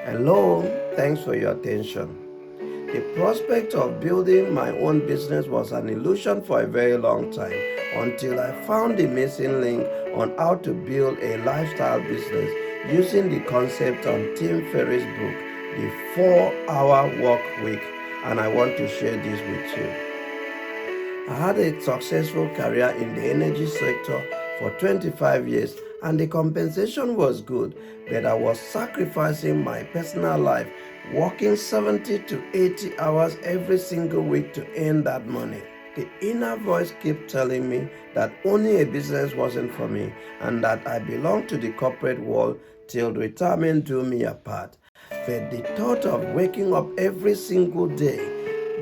Hello, thanks for your attention. The prospect of building my own business was an illusion for a very long time until I found the missing link on how to build a lifestyle business using the concept on Tim Ferriss' book, The 4-Hour Work Week, and I want to share this with you. I had a successful career in the energy sector for 25 years and the compensation was good, but I was sacrificing my personal life, working 70 to 80 hours every single week to earn that money. The inner voice kept telling me that owning a business wasn't for me and that I belonged to the corporate world till retirement drew me apart. But the thought of waking up every single day,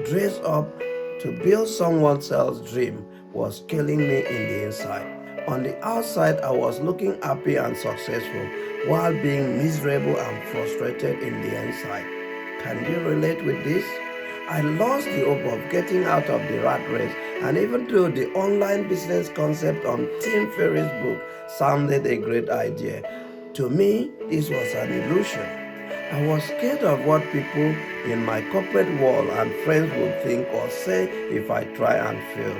dressed up to build someone else's dream was killing me in the inside. On the outside, I was looking happy and successful while being miserable and frustrated in the inside. Can you relate with this? I lost the hope of getting out of the rat race, and even though the online business concept on Tim Ferriss' book sounded a great idea, to me, this was an illusion. I was scared of what people in my corporate world and friends would think or say if I try and fail.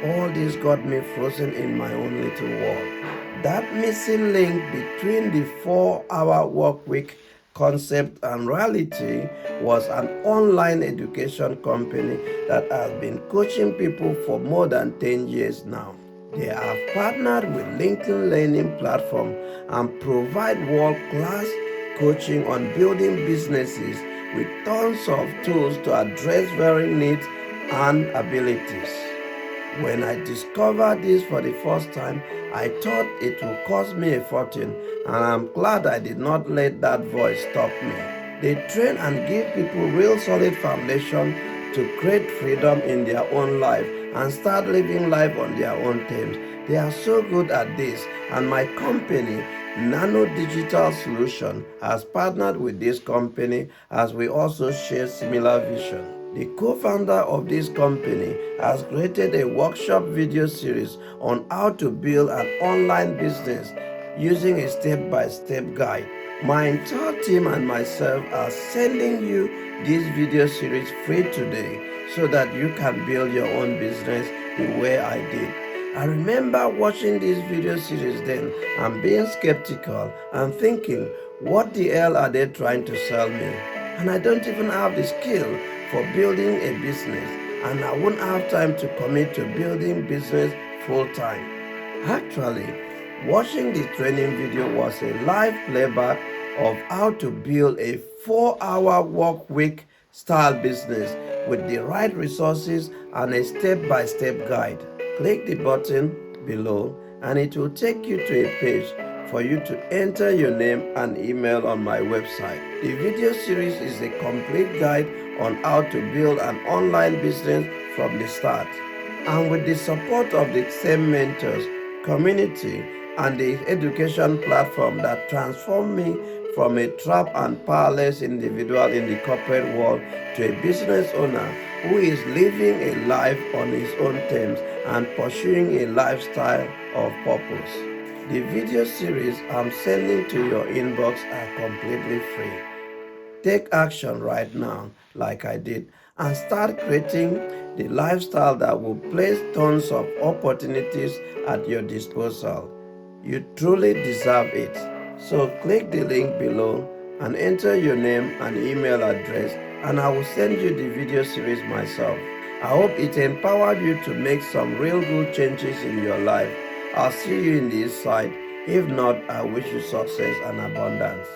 All this got me frozen in my own little world. That missing link between the 4-hour work week concept and reality was an online education company that has been coaching people for more than 10 years now. They have partnered with LinkedIn Learning Platform and provide world-class coaching on building businesses with tons of tools to address varying needs and abilities. When I discovered this for the first time, I thought it would cost me a fortune, and I'm glad I did not let that voice stop me. They train and give people real solid foundation to create freedom in their own life and start living life on their own terms. They are so good at this, and my company, Nano Digital Solution, has partnered with this company as we also share similar vision. The co-founder of this company has created a workshop video series on how to build an online business using a step-by-step guide. My entire team and myself are sending you this video series free today so that you can build your own business the way I did. I remember watching this video series then and being skeptical and thinking, what the hell are they trying to sell me? And I don't even have the skill for building a business, and I won't have time to commit to building business full time. Actually, watching the training video was a live playback of how to build a 4-hour work week style business with the right resources and a step-by-step guide. Click the button below and it will take you to a page for you to enter your name and email on my website. The video series is a complete guide on how to build an online business from the start. And with the support of the same mentors, community, and the education platform that transformed me from a trapped and powerless individual in the corporate world to a business owner who is living a life on his own terms and pursuing a lifestyle of purpose. The video series I'm sending to your inbox are completely free. Take action right now, like I did, and start creating the lifestyle that will place tons of opportunities at your disposal. You truly deserve it. So click the link below and enter your name and email address, and I will send you the video series myself. I hope it empowered you to make some real good changes in your life. I'll see you in the inside. If not, I wish you success and abundance.